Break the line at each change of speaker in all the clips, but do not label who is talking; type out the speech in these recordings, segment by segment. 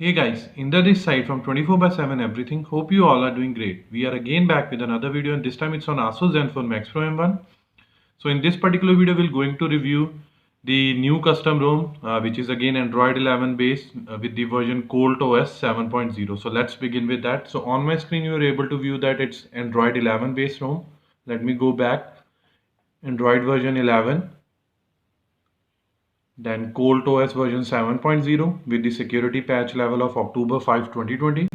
Hey guys, Inder this side from 24/7 Everything. Hope you all are doing great. We are again back with another video and this time it's on Asus Zenfone Max Pro M1. So in this particular video we're going to review the new custom ROM which is again Android 11 based with the version Colt OS 7.0. So let's begin with that. So on my screen you are able to view that it's Android 11 based ROM. Let me go back. Android version 11. Then Colt OS version 7.0 with the security patch level of October 5, 2020.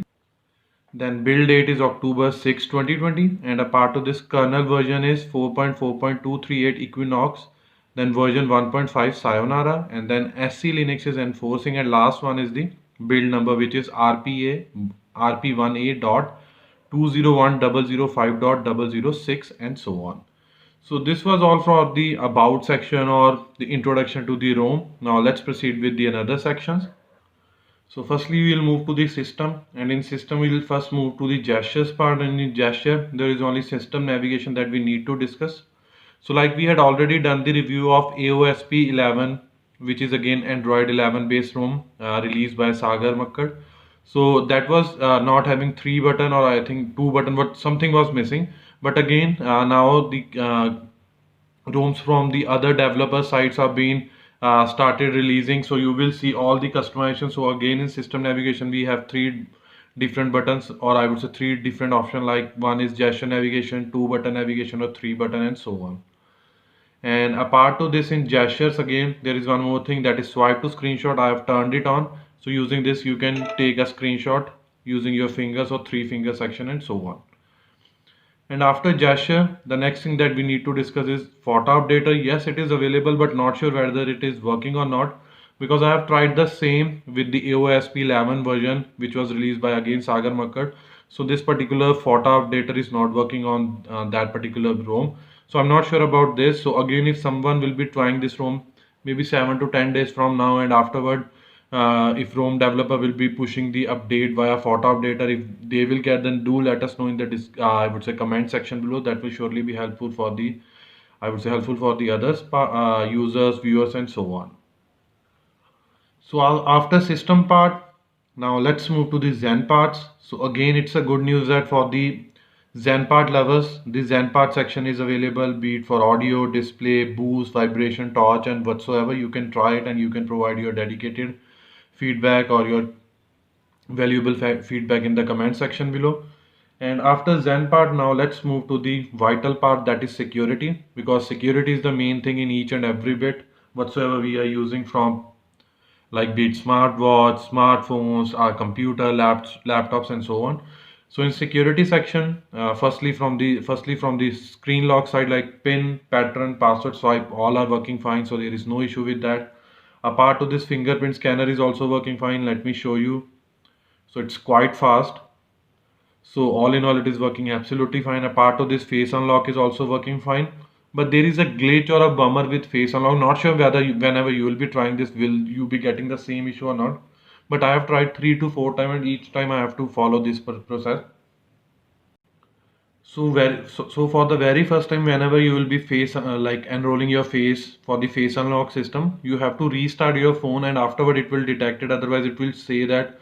Then build date is October 6, 2020, and a part of this kernel version is 4.4.238 Equinox, then version 1.5 Sayonara, and then SC Linux is enforcing, and last one is the build number which is RP1A dot 201.005.006 and so on. So this was all for the about section or the introduction to the ROM. Now let's proceed with the another sections. So firstly we will move to the system, and in system we will first move to the gestures part, and in gesture there is only system navigation that we need to discuss. So like we had already done the review of AOSP 11 which is again Android 11 based ROM released by Sagar Makkad. So that was not having 3 button or I think 2 button, but something was missing. But again now the ROMs from the other developer sites are being started releasing, so you will see all the customization. So again in system navigation we have 3 different buttons, or I would say 3 different options, like one is gesture navigation, 2 button navigation, or 3 button, and so on. And apart to this, in gestures again there is one more thing, that is swipe to screenshot. I have turned it on, so using this you can take a screenshot using your fingers or 3 finger section and so on. And after gesture, the next thing that we need to discuss is photo updater. Yes, it is available, but not sure whether it is working or not, because I have tried the same with the AOSP 11 version which was released by again Sagar Makkad. So this particular photo updater is not working on that particular ROM. So I'm not sure about this. So again, if someone will be trying this ROM maybe 7 to 10 days from now, and afterward if ROM developer will be pushing the update via photo updater, if they will get, then do let us know in the I would say comment section below. That will surely be helpful for the, I would say, helpful for the others users, viewers, and so on. So after system part, now let's move to the Zen parts. So again, it's a good news that for the Zen part lovers, the Zen part section is available, be it for audio, display, boost, vibration, torch, and whatsoever. You can try it and you can provide your dedicated feedback or your valuable feedback in the comment section below. And after Zen part, now let's move to the vital part, that is security, because security is the main thing in each and every bit whatsoever we are using, from like be it smartwatch, smartphones, our computer, laptops, and so on. So in security section, firstly from the screen lock side, like pin, pattern, password, swipe, all are working fine, so there is no issue with that. A part of this fingerprint scanner is also working fine. Let me show you. So it's quite fast. So all in all, it is working absolutely fine. A part of this face unlock is also working fine. But there is a glitch or a bummer with face unlock. Not sure whether whenever you will be trying this, will you be getting the same issue or not. But I have tried 3 to 4 times, and each time I have to follow this process. So for the very first time, whenever you will be like enrolling your face for the face unlock system, you have to restart your phone, and afterward it will detect it. Otherwise, it will say that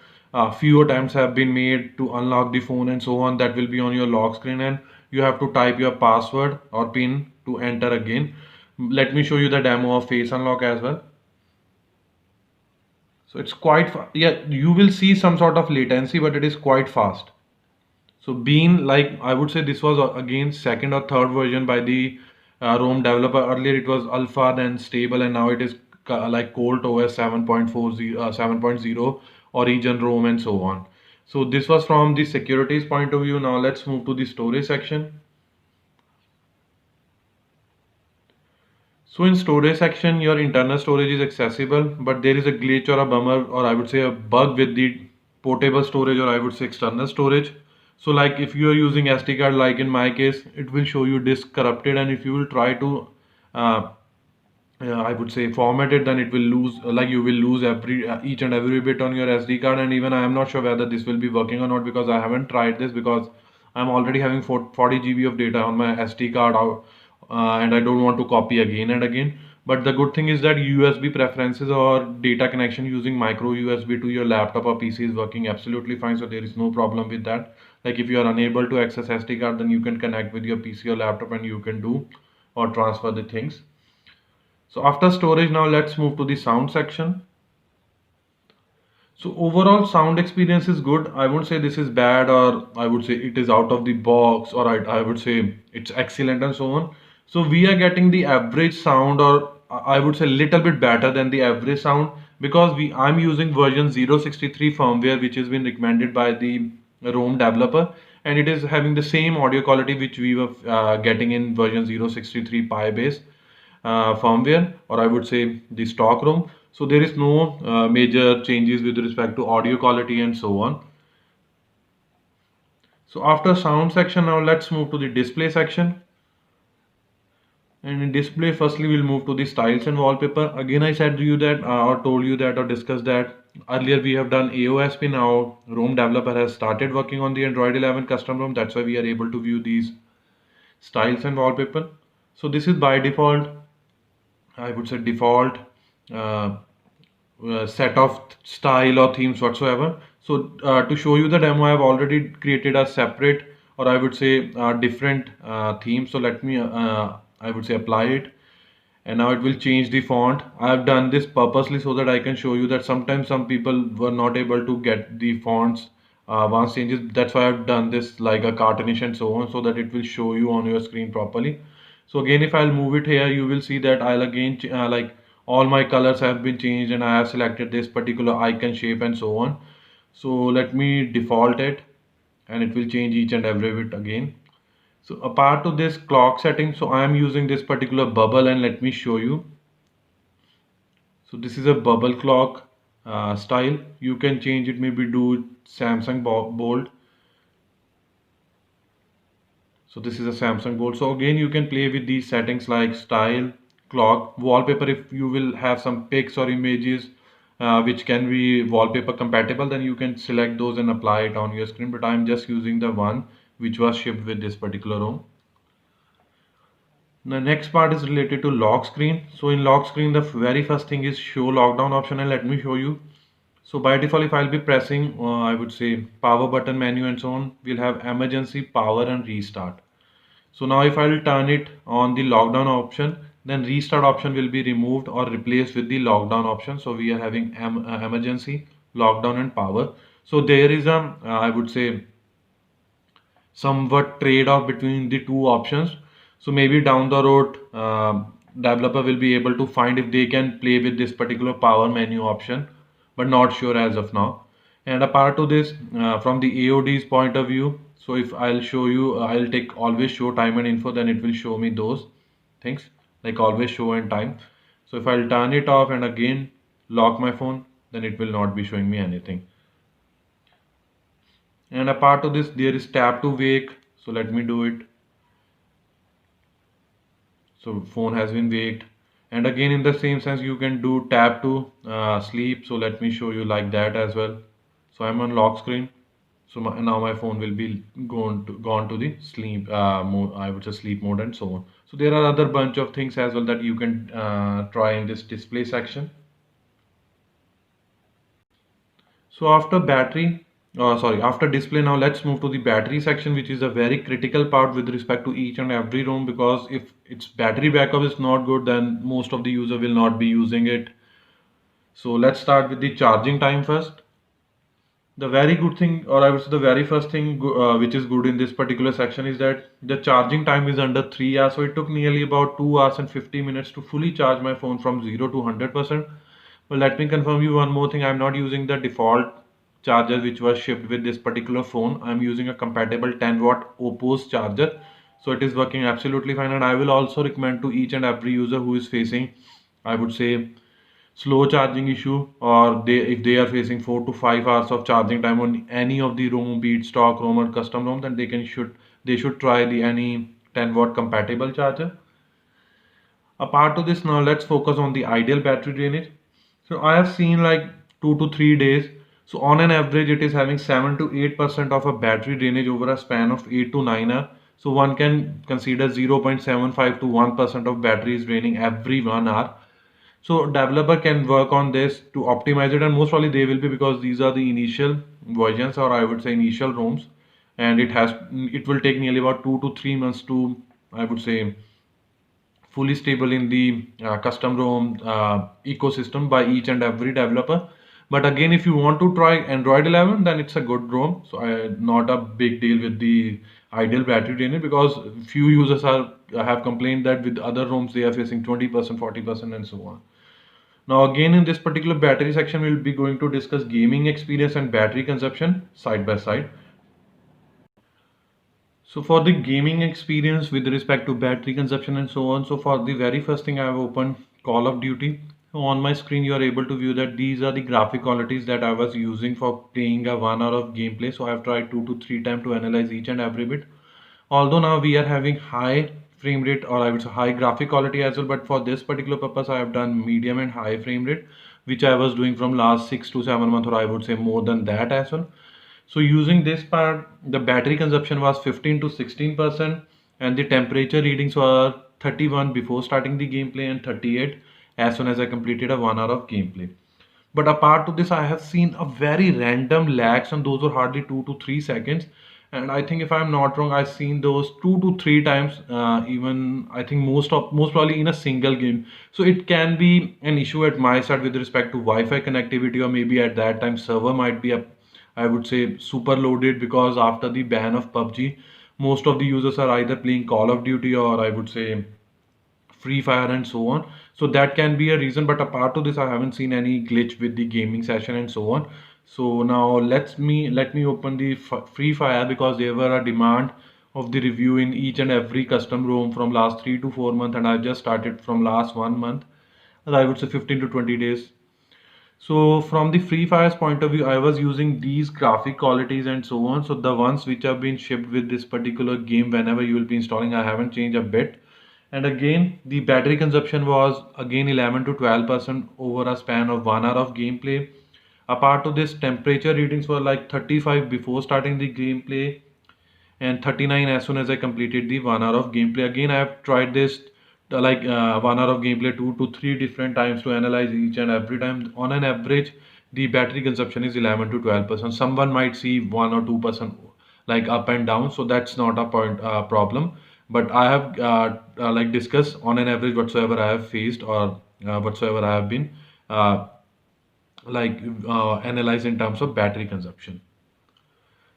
few attempts have been made to unlock the phone and so on. That will be on your lock screen, and you have to type your password or PIN to enter again. Let me show you the demo of face unlock as well. So it's quite yeah, you will see some sort of latency, but it is quite fast. So being like, I would say this was again second or third version by the ROM developer. Earlier it was alpha, then stable, and now it is like Colt OS 7.40, 7.0, Origin ROM, and so on. So this was from the securities point of view. Now let's move to the storage section. So in storage section, your internal storage is accessible, but there is a glitch or a bummer, or I would say a bug with the portable storage, or I would say external storage. So like if you are using SD card, like in my case, it will show you disk corrupted, and if you will try to uh, I would say format it, then it will lose, like you will lose every each and every bit on your SD card. And even I am not sure whether this will be working or not, because I haven't tried this, because I'm already having 40 GB of data on my SD card out, and I don't want to copy again and again. But the good thing is that USB preferences or data connection using micro USB to your laptop or PC is working absolutely fine. So there is no problem with that. Like if you are unable to access SD card, then you can connect with your PC or laptop and you can do or transfer the things. So after storage, now let's move to the sound section. So overall sound experience is good. I won't say this is bad, or I would say it is out of the box, or I would say it's excellent and so on. So we are getting the average sound, or I would say little bit better than the average sound, because I'm using version 063 firmware, which has been recommended by the ROM developer, and it is having the same audio quality which we were getting in version 063 Pi base firmware, or I would say the stock ROM. So there is no major changes with respect to audio quality and so on. So after sound section, now let's move to the display section. And in display, firstly we'll move to the styles and wallpaper. Again, I said to you that or told you that or discussed that earlier we have done AOSP. Now ROM developer has started working on the Android 11 custom ROM. That's why we are able to view these styles and wallpaper. So this is by default, I would say default uh, set of style or themes whatsoever. So to show you the demo, I have already created a separate, or I would say different theme. So let me I would say apply it, and now it will change the font. I have done this purposely so that I can show you that sometimes some people were not able to get the fonts once changes. That's why I've done this like a cartoonish and so on, so that it will show you on your screen properly. So again, if I'll move it here, you will see that I'll again like all my colors have been changed, and I have selected this particular icon shape and so on. So let me default it, and it will change each and every bit again. So apart to this clock setting, so I am using this particular bubble, and let me show you. So this is a bubble clock style. You can change it, maybe do Samsung bold. So this is a Samsung board. So again, you can play with these settings like style, clock, wallpaper. If you will have some pics or images which can be wallpaper compatible, then you can select those and apply it on your screen. But I'm just using the one which was shipped with this particular ROM. The next part is related to lock screen. So in lock screen, the very first thing is show lockdown option, and let me show you. So by default, if I'll be pressing, I would say power button menu and so on, we'll have emergency, power and restart. So now if I will turn it on the lockdown option, then restart option will be removed or replaced with the lockdown option. So we are having emergency, lockdown and power. So there is a, I would say, somewhat trade-off between the two options. So maybe down the road, developer will be able to find if they can play with this particular power menu option, but not sure as of now. And apart to this, from the AOD's point of view, so if I'll show you, I'll take always show time and info, then it will show me those things like always show and time. So if I'll turn it off and again lock my phone, then it will not be showing me anything. And apart of this, there is tap to wake. So let me do it. So phone has been waked. And again, in the same sense, you can do tap to sleep. So let me show you like that as well. So I'm on lock screen. So now my phone will be gone to the sleep mode. I would say sleep mode and so on. So there are other bunch of things as well that you can try in this display section. So after battery, after display, now let's move to the battery section, which is a very critical part with respect to each and every ROM, because if its battery backup is not good, then most of the user will not be using it. So let's start with the charging time first. The very good thing, or I would say the very first thing which is good in this particular section is that the charging time is under 3 hours. So it took nearly about 2 hours and 50 minutes to fully charge my phone from 0 to 100%. But let me confirm you one more thing. I'm not using the default charger which was shipped with this particular phone. I'm using a compatible 10-watt Oppo's charger. So it is working absolutely fine. And I will also recommend to each and every user who is facing, I would say, slow charging issue, or if they are facing 4 to 5 hours of charging time on any of the ROM, be it stock ROM or custom ROM, then they should try the any 10-watt compatible charger. Apart to this, now let's focus on the ideal battery drainage. So I have seen like 2 to 3 days. So on an average, it is having 7 to 8% of a battery drainage over a span of 8 to 9 hours. So one can consider 0.75 to 1% of battery is draining every 1 hour. So developer can work on this to optimize it, and most probably they will be, because these are the initial versions, or I would say initial ROMs, and it will take nearly about 2 to 3 months to, I would say, fully stable in the custom ROM ecosystem by each and every developer. But again, if you want to try Android 11, then it's a good ROM. So not a big deal with the ideal battery drain, because few users are have complained that with other ROMs they are facing 20%, 40%, and so on. Now again, in this particular battery section, we'll be going to discuss gaming experience and battery consumption side by side. So for the gaming experience with respect to battery consumption and so on, so for the very first thing, I have opened Call of Duty. So on my screen, you are able to view that these are the graphic qualities that I was using for playing a 1 hour of gameplay. So I have tried 2 to 3 times to analyze each and every bit. Although now we are having high frame rate, or I would say high graphic quality as well, but for this particular purpose, I have done medium and high frame rate, which I was doing from last 6 to 7 months, or I would say more than that as well. So using this part, the battery consumption was 15 to 16%, and the temperature readings were 31 before starting the gameplay and 38 as soon as I completed a 1 hour of gameplay. But apart to this, I have seen a very random lags, and those were hardly 2 to 3 seconds. And I think if I'm not wrong, I've seen those 2 to 3 times, even I think most probably in a single game. So it can be an issue at my side with respect to Wi-Fi connectivity, or maybe at that time server might be a, I would say, super loaded, because after the ban of PUBG, most of the users are either playing Call of Duty, or I would say Free Fire and so on. So that can be a reason. But apart to this, I haven't seen any glitch with the gaming session and so on. So now let me open the Free Fire, because there were a demand of the review in each and every custom ROM from last 3 to 4 months, and I've just started from last 1 month, or I would say 15 to 20 days. So from the Free Fire's point of view, I was using these graphic qualities and so on. So the ones which have been shipped with this particular game, whenever you will be installing, I haven't changed a bit. And again, the battery consumption was again 11 to 12% over a span of 1 hour of gameplay. Apart to this, temperature readings were like 35 before starting the gameplay and 39 as soon as I completed the 1 hour of gameplay. Again, I have tried this 1 hour of gameplay 2 to 3 different times to analyze each and every time. On an average, the battery consumption is 11 to 12%. Someone might see 1 or 2% like up and down, so that's not a problem. But I have like discussed on an average whatsoever I have faced, or whatsoever I have been uh, analyzed in terms of battery consumption.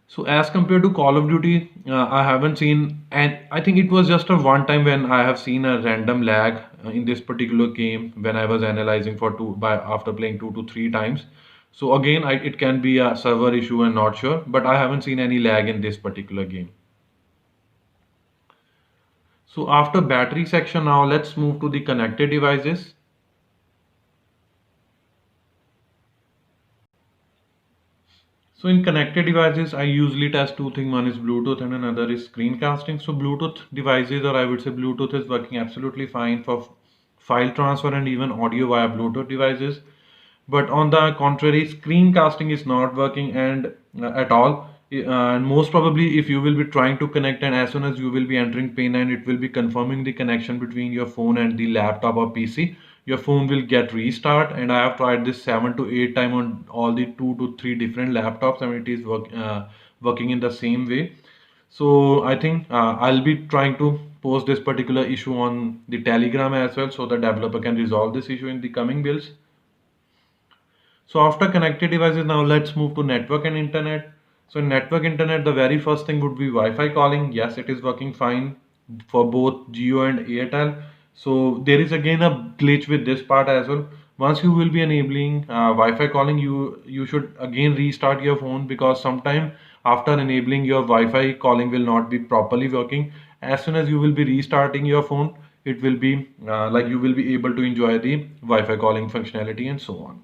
So as compared to Call of Duty, I haven't seen, and I think it was just a one time when I have seen a random lag in this particular game when I was analyzing for two by after playing 2 to 3 times. So again, it can be a server issue and not sure, but I haven't seen any lag in this particular game. So after battery section, now let's move to the connected devices. So in connected devices, I usually test two things. One is Bluetooth and another is screencasting. So Bluetooth devices, or I would say Bluetooth, is working absolutely fine for file transfer and even audio via Bluetooth devices. But on the contrary, screencasting is not working and at all. And most probably, if you will be trying to connect, and as soon as you will be entering PIN and it will be confirming the connection between your phone and the laptop or PC, your phone will get restart. And I have tried this 7 to 8 times on all the 2 to 3 different laptops, and it is working in the same way. So I think I'll be trying to post this particular issue on the Telegram as well, so the developer can resolve this issue in the coming builds. So after connected devices, now let's move to network and internet. So in network internet, the very first thing would be Wi-Fi calling. Yes, it is working fine for both Jio and Airtel. So there is again a glitch with this part as well. Once you will be enabling Wi-Fi calling, you should again restart your phone, because sometime after enabling your Wi-Fi calling will not be properly working. As soon as you will be restarting your phone, it will be like you will be able to enjoy the Wi-Fi calling functionality and so on.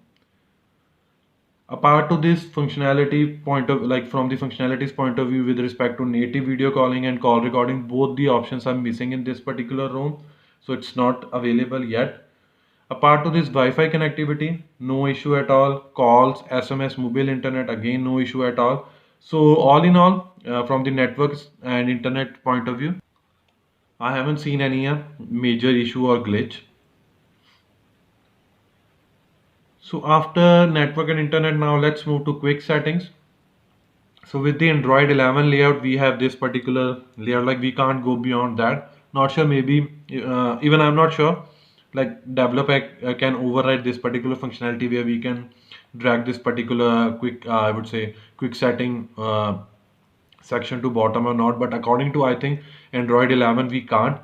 Apart to this functionality point of, like from the functionalities point of view with respect to native video calling and call recording, both the options are missing in this particular ROM, so it's not available yet. Apart to this, Wi-Fi connectivity, no issue at all. Calls, SMS, mobile internet, again no issue at all. So all in all, from the networks and internet point of view, I haven't seen any major issue or glitch. So after network and internet, now let's move to quick settings. So with the Android 11 layout, we have this particular layout, like we can't go beyond that. Not sure, maybe even I'm not sure. Like developer can override this particular functionality where we can drag this particular quick, I would say, quick setting section to bottom or not. But according to I think Android 11, we can't.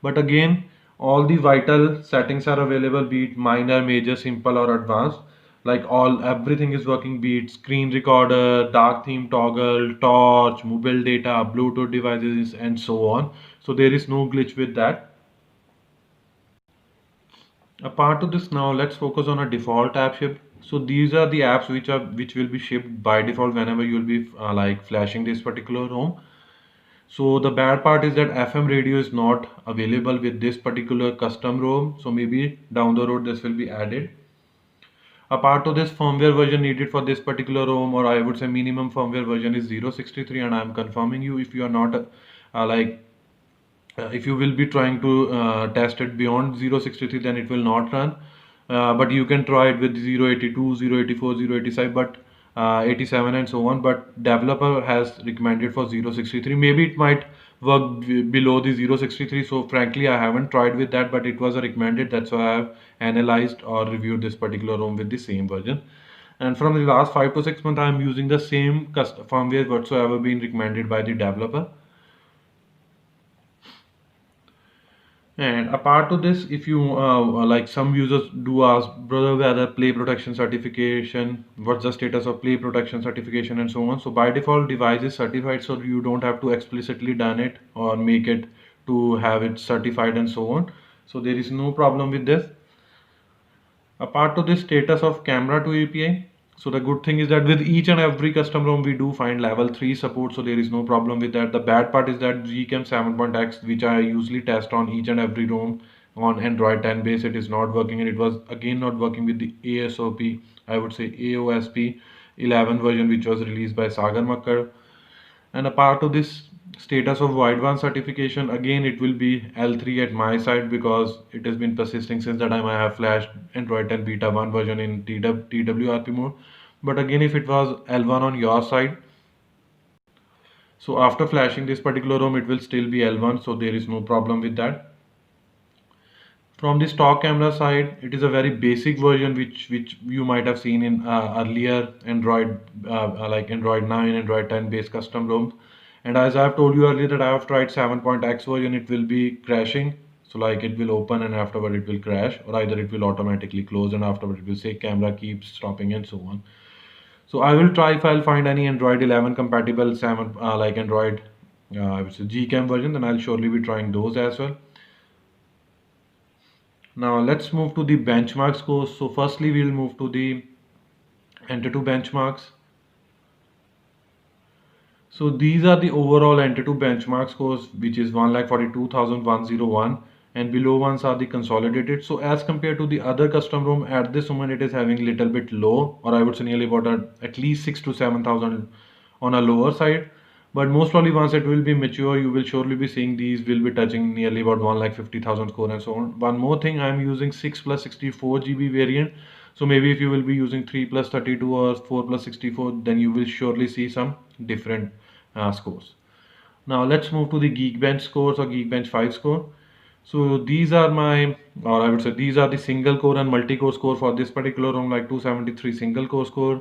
But again, all the vital settings are available, be it minor, major, simple, or advanced. Like all everything is working, be it screen recorder, dark theme toggle, torch, mobile data, Bluetooth devices, and so on. So there is no glitch with that. Apart of this, now let's focus on a default app shipped. So these are the apps which will be shipped by default whenever you will be like flashing this particular ROM. So the bad part is that FM radio is not available with this particular custom ROM. So maybe down the road this will be added. A part of this firmware version needed for this particular ROM, or I would say minimum firmware version, is 063, and I'm confirming you, if you are not like if you will be trying to test it beyond 063, then it will not run. But you can try it with 082, 084, 085, but 87 and so on. But developer has recommended for 063. Maybe it might work below the 063. So frankly, I haven't tried with that, but it was a recommended. That's why I have analyzed or reviewed this particular ROM with the same version. And from the last 5 to 6 months, I am using the same firmware whatsoever been recommended by the developer. And apart to this, if you like, some users do ask, brother, whether play protection certification, what's the status of play protection certification, and so on. So by default, device is certified, so you don't have to explicitly done it or make it to have it certified and so on. So there is no problem with this. Apart to this, status of camera to API. So the good thing is that with each and every custom ROM, we do find level 3 support, so there is no problem with that. The bad part is that Gcam 7.x, which I usually test on each and every ROM on Android 10 base, it is not working, and it was again not working with the ASOP, I would say AOSP 11 version, which was released by Sagar Makkar. And a part of this status of wideband certification, again it will be L3 at my side, because it has been persisting since the time I have flashed Android 10 beta 1 version in TWRP mode. But again, if it was L1 on your side, so after flashing this particular ROM, it will still be L1, so there is no problem with that. From the stock camera side, it is a very basic version which you might have seen in earlier Android like Android 9, Android 10 based custom ROMs. And as I have told you earlier that I have tried 7.x version, it will be crashing. So like it will open and afterward it will crash, or either it will automatically close and afterward it will say camera keeps stopping and so on. So I will try, if I'll find any Android 11 compatible 7 like Android I would say Gcam version, then I'll surely be trying those as well. Now let's move to the benchmark scores. So firstly, we'll move to the Antutu benchmarks. So these are the overall Antutu benchmark scores, which is 1,42,101, and below ones are the consolidated. So as compared to the other custom ROM, at this moment it is having little bit low, or I would say nearly about at least 6 to 7,000 on a lower side. But most probably once it will be mature, you will surely be seeing these will be touching nearly about 1,50,000 score and so on. One more thing, I'm using 6 plus 64 GB variant. So maybe if you will be using 3 plus 32 or 4 plus 64, then you will surely see some different scores. Now let's move to the Geekbench scores or Geekbench 5 score. So these are my, or I would say these are the single core and multi-core score for this particular ROM, like 273 single core score,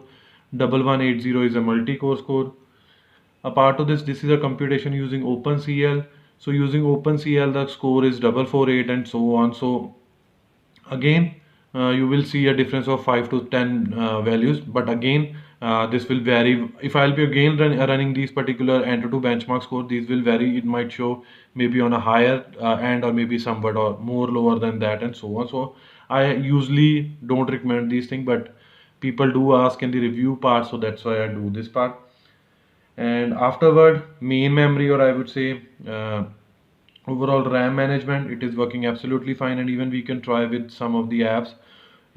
1180 is a multi-core score. A part of this is a computation using OpenCL. So using OpenCL, the score is 448 and so on. So again, you will see a difference of 5 to 10 values. But again, this will vary. If I'll be again running these particular Antutu benchmark score, these will vary. It might show maybe on a higher end or maybe somewhat or more lower than that and so on. So I usually don't recommend these things, but people do ask in the review part, so that's why I do this part. And afterward, main memory, or I would say overall RAM management, it is working absolutely fine, and even we can try with some of the apps.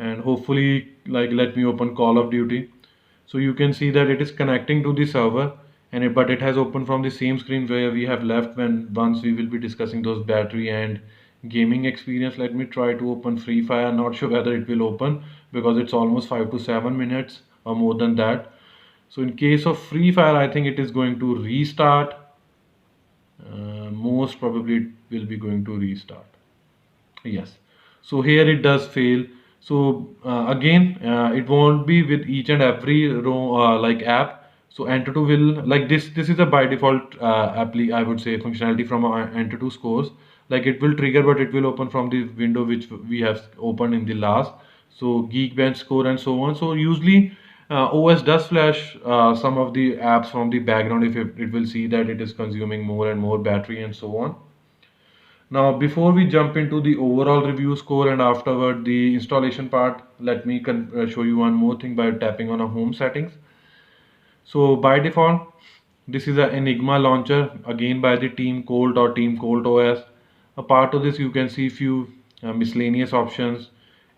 And hopefully, like, let me open Call of Duty. So you can see that it is connecting to the server, and but it has opened from the same screen where we have left when once we will be discussing those battery and gaming experience. Let me try to open Free Fire. Not sure whether it will open because it's almost 5 to 7 minutes or more than that. So in case of Free Fire, I think it is going to restart. Most probably it will be going to restart. Yes. So here it does fail. So again, it won't be with each and every row like app. So Enter2 will like this. This is a by default I would say functionality from Enter2 scores. Like it will trigger, but it will open from the window which we have opened in the last. So Geekbench score and so on. So usually OS does flash some of the apps from the background if it will see that it is consuming more and more battery and so on. Now, before we jump into the overall review score and afterward the installation part, let me show you one more thing by tapping on a home settings. So by default, this is an Enigma launcher again by the Team Colt or Team Colt OS. A part of this you can see few miscellaneous options,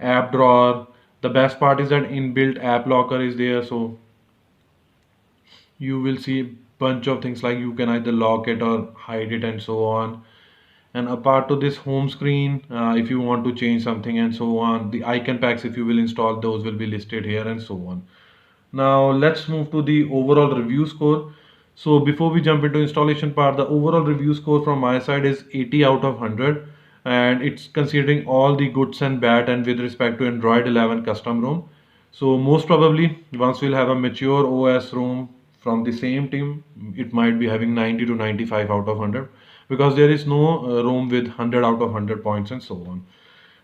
app drawer. The best part is that inbuilt app locker is there, so you will see bunch of things like you can either lock it or hide it and so on. And apart to this home screen, if you want to change something and so on, the icon packs if you will install those will be listed here and so on. Now let's move to the overall review score. So before we jump into installation part, the overall review score from my side is 80 out of 100, and it's considering all the goods and bad and with respect to Android 11 custom ROM. So most probably once we'll have a mature OS ROM from the same team, it might be having 90 to 95 out of 100 because there is no ROM with 100 out of 100 points and so on.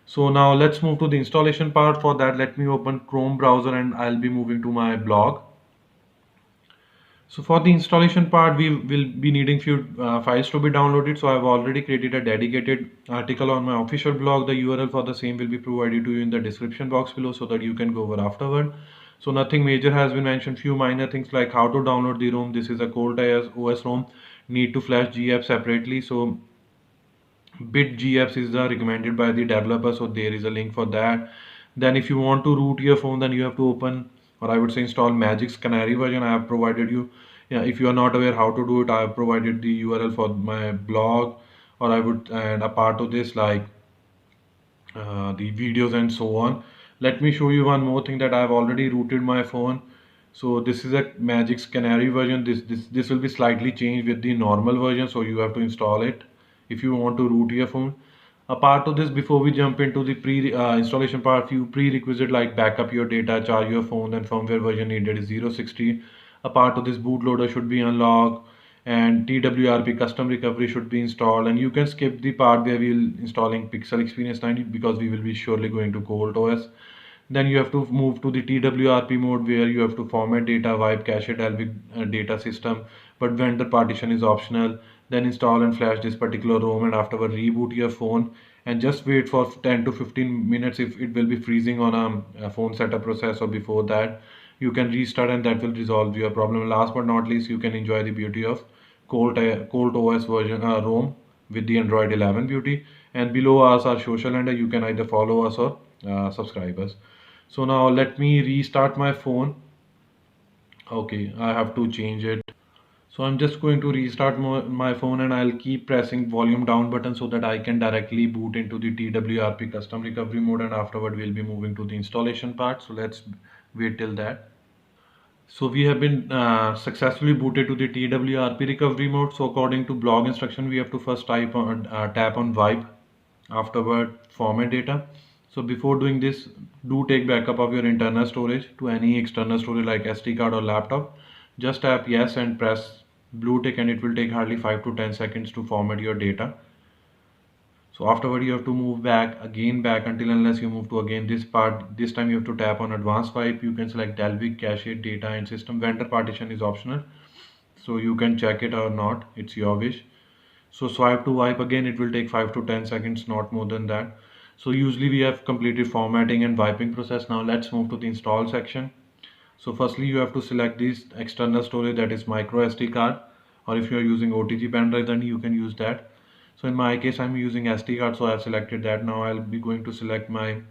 So now let's move to the installation part. For that, let me open Chrome browser and I'll be moving to my blog. So for the installation part, we will be needing few files to be downloaded. So I've already created a dedicated article on my official blog. The URL for the same will be provided to you in the description box below so that you can go over afterward. So nothing major has been mentioned. Few minor things like how to download the ROM. This is a Colt OS ROM. Need to flash GApp separately. So BitGApps is the recommended by the developer, so there is a link for that. Then if you want to root your phone, then you have to open, or I would say install Magic's Canary version. I have provided you, yeah, if you are not aware how to do it, I have provided the URL for my blog, or I would, and a part of this like the videos and so on. Let me show you one more thing that I have already rooted my phone. So this is a Magic's Canary version. This will be slightly changed with the normal version, so you have to install it if you want to root your phone. A part of this, before we jump into the pre installation part, few prerequisite like backup your data, charge your phone, and firmware version needed is 060. A part of this, bootloader should be unlocked, and TWRP custom recovery should be installed. And you can skip the part where we'll installing Pixel Experience 90 because we will be surely going to Colt OS. Then you have to move to the TWRP mode where you have to format data, wipe cache, Dalvik data system, but vendor partition is optional. Then install and flash this particular ROM and afterward reboot your phone and just wait for 10 to 15 minutes if it will be freezing on a phone setup process or before that. You can restart and that will resolve your problem. Last but not least, you can enjoy the beauty of Colt OS version ROM with the Android 11 beauty. And below us our social handle. You can either follow us or subscribe us. So now let me restart my phone. Okay, I have to change it. So I'm just going to restart my phone and I'll keep pressing volume down button so that I can directly boot into the TWRP custom recovery mode, and afterward we'll be moving to the installation part. So let's wait till that. So we have been successfully booted to the TWRP recovery mode. So according to blog instruction, we have to first tap on wipe, afterward format data. So before doing this, do take backup of your internal storage to any external storage like SD card or laptop. Just tap yes and press blue tick and it will take hardly 5 to 10 seconds to format your data. So afterward you have to move back until unless you move to again this part. This time you have to tap on advanced wipe. You can select Dalvik, cache, data and system. Vendor partition is optional, so you can check it or not, it's your wish. So swipe to wipe again, it will take 5 to 10 seconds, not more than that. So usually we have completed formatting and wiping process. Now let's move to the install section. So firstly you have to select this external storage, that is micro SD card, or if you are using OTG pen drive then you can use that. So in my case I'm using SD card, so I have selected that. Now I'll be going to select my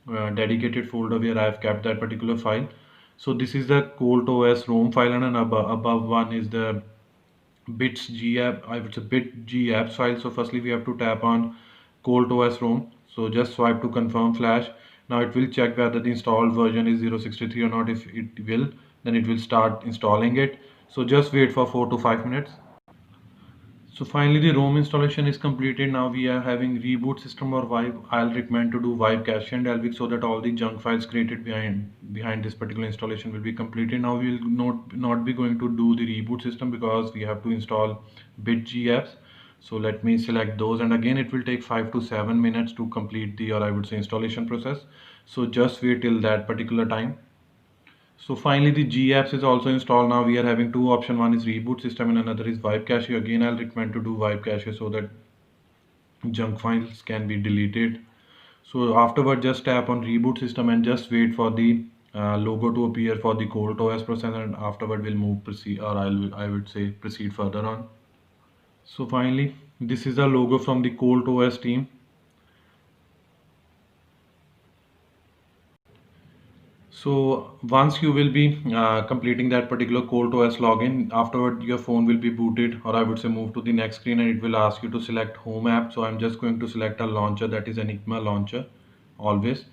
dedicated folder where I have kept that particular file. So this is the Colt OS ROM file, and above one is the bits GApp, I would say bit GApp file. So firstly we have to tap on ColtOS ROM. So just swipe to confirm flash. Now it will check whether the installed version is 063 or not. If it will, then it will start installing it. So just wait for 4 to 5 minutes. So finally the ROM installation is completed. Now we are having reboot system or Vibe. I'll recommend to do Vibe cache and Dalvik so that all the junk files created behind this particular installation will be completed. Now we will not be going to do the reboot system because we have to install BitG apps. So let me select those, and again it will take 5 to 7 minutes to complete the, or I would say, installation process. So just wait till that particular time. So finally the GApps is also installed. Now we are having two options. One is reboot system and another is wipe cache. Again, I'll recommend to do wipe cache so that junk files can be deleted. So afterward, just tap on reboot system and just wait for the logo to appear for the ColtOS process, and afterward we'll move proceed, or I would say proceed further on. So finally, this is a logo from the ColtOS team. So once you will be completing that particular ColtOS login, afterward your phone will be booted, or I would say move to the next screen, and it will ask you to select home app. So I'm just going to select a launcher, that is Enigma launcher always.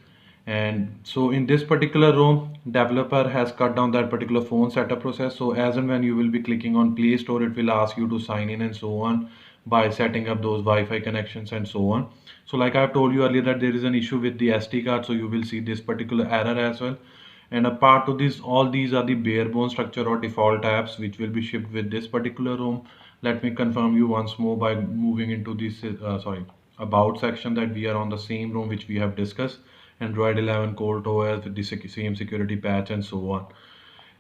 And so in this particular row, developer has cut down that particular phone setup process. So as and when you will be clicking on Play Store, it will ask you to sign in and so on by setting up those Wi-Fi connections and so on. So like I've told you earlier that there is an issue with the SD card, so you will see this particular error as well. And apart to this, all these are the bare bone structure or default apps which will be shipped with this particular ROM. Let me confirm you once more by moving into this about section that we are on the same ROM which we have discussed. Android 11 ColtOS with the same security patch and so on.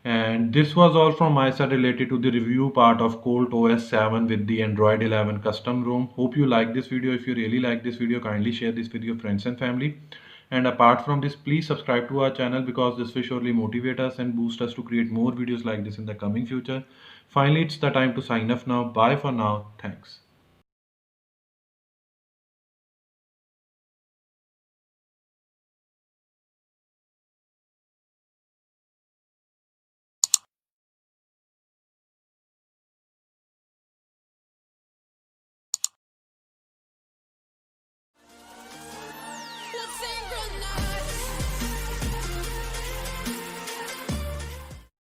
And this was all from my side related to the review part of ColtOS 7 with the Android 11 custom ROM. Hope you like this video. If you really like this video, kindly share this with your friends and family. And apart from this, please subscribe to our channel because this will surely motivate us and boost us to create more videos like this in the coming future. Finally, it's the time to sign off now. Bye for now. Thanks.